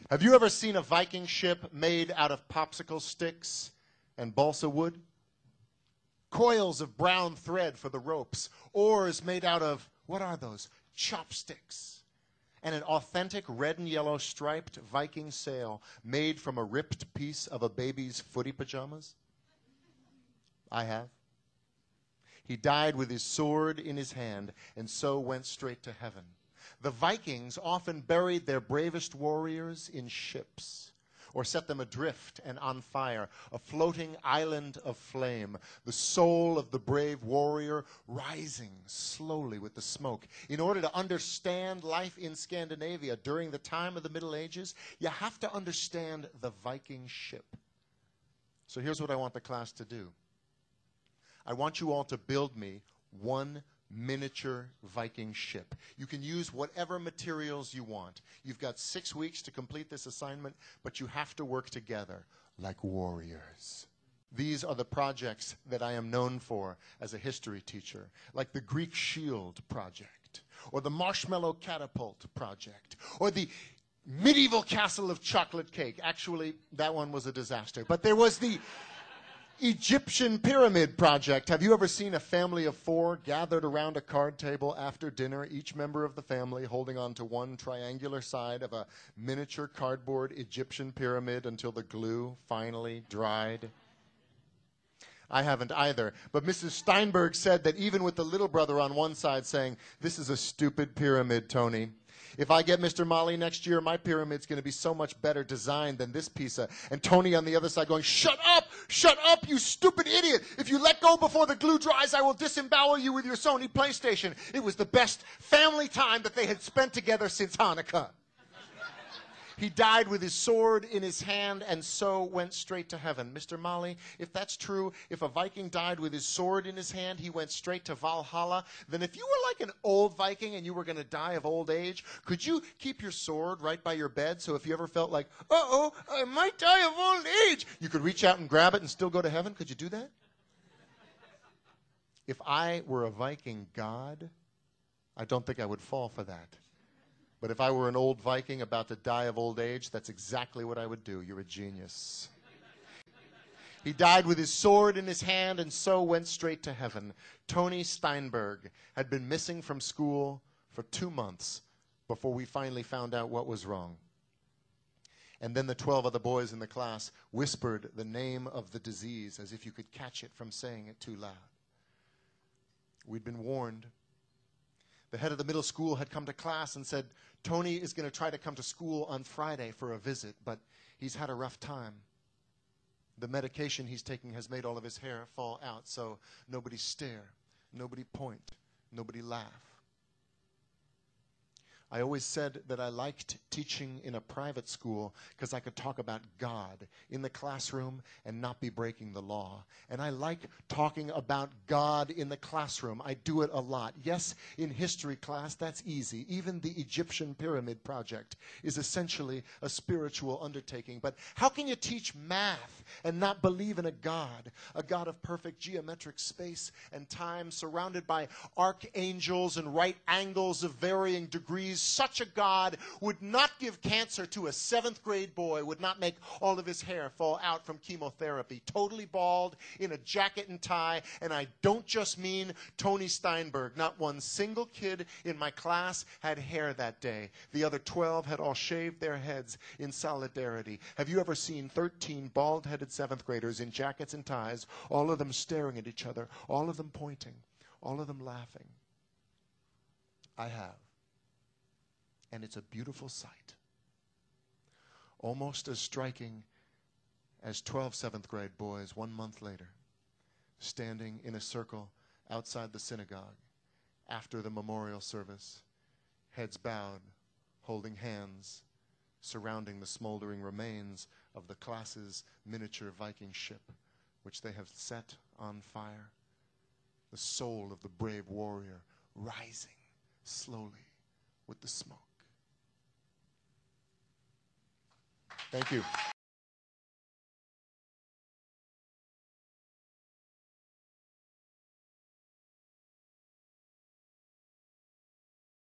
Have you ever seen a Viking ship made out of popsicle sticks and balsa wood? Coils of brown thread for the ropes. Oars made out of, what are those? Chopsticks. And an authentic red and yellow striped Viking sail made from a ripped piece of a baby's footy pajamas? I have. He died with his sword in his hand and so went straight to heaven. The Vikings often buried their bravest warriors in ships or set them adrift and on fire, a floating island of flame, the soul of the brave warrior rising slowly with the smoke. In order to understand life in Scandinavia during the time of the Middle Ages, you have to understand the Viking ship. So here's what I want the class to do. I want you all to build me one miniature Viking ship. You can use whatever materials you want. You've got 6 weeks to complete this assignment, but you have to work together like warriors. These are the projects that I am known for as a history teacher, like the Greek Shield Project, or the Marshmallow Catapult Project, or the Medieval Castle of Chocolate Cake. Actually, that one was a disaster. But there was the Egyptian Pyramid Project. Have you ever seen a family of 4 gathered around a card table after dinner, each member of the family holding on to one triangular side of a miniature cardboard Egyptian pyramid until the glue finally dried? I haven't either. But Mrs. Steinberg said that even with the little brother on one side saying, "This is a stupid pyramid, Tony. If I get Mr. Molly next year, my pyramid's going to be so much better designed than this piece of..." And Tony on the other side going, "Shut up, you stupid idiot. If you let go before the glue dries, I will disembowel you with your Sony PlayStation." It was the best family time that they had spent together since Hanukkah. He died with his sword in his hand and so went straight to heaven. Mr. Molly, if that's true, if a Viking died with his sword in his hand, he went straight to Valhalla, then if you were like an old Viking and you were going to die of old age, could you keep your sword right by your bed so if you ever felt like, uh-oh, I might die of old age, you could reach out and grab it and still go to heaven? Could you do that? If I were a Viking god, I don't think I would fall for that. But if I were an old Viking about to die of old age, that's exactly what I would do. You're a genius. He died with his sword in his hand and so went straight to heaven. Tony Steinberg had been missing from school for 2 months before we finally found out what was wrong. And then the 12 other boys in the class whispered the name of the disease as if you could catch it from saying it too loud. We'd been warned. The head of the middle school had come to class and said, "Tony is going to try to come to school on Friday for a visit, but he's had a rough time. The medication he's taking has made all of his hair fall out, so nobody stare, nobody point, nobody laugh." I always said that I liked teaching in a private school because I could talk about God in the classroom and not be breaking the law. And I like talking about God in the classroom. I do it a lot. Yes, in history class, that's easy. Even the Egyptian Pyramid Project is essentially a spiritual undertaking. But how can you teach math and not believe in a God of perfect geometric space and time, surrounded by archangels and right angles of varying degrees? Such a God would not give cancer to a 7th grade boy, would not make all of his hair fall out from chemotherapy, totally bald, in a jacket and tie, and I don't just mean Tony Steinberg. Not one single kid in my class had hair that day. The other 12 had all shaved their heads in solidarity. Have you ever seen 13 bald-headed 7th graders in jackets and ties, all of them staring at each other, all of them pointing, all of them laughing? I have. And it's a beautiful sight. Almost as striking as 12 7th grade boys 1 month later, standing in a circle outside the synagogue after the memorial service, heads bowed, holding hands, surrounding the smoldering remains of the class's miniature Viking ship, which they have set on fire. The soul of the brave warrior rising slowly with the smoke. Thank you.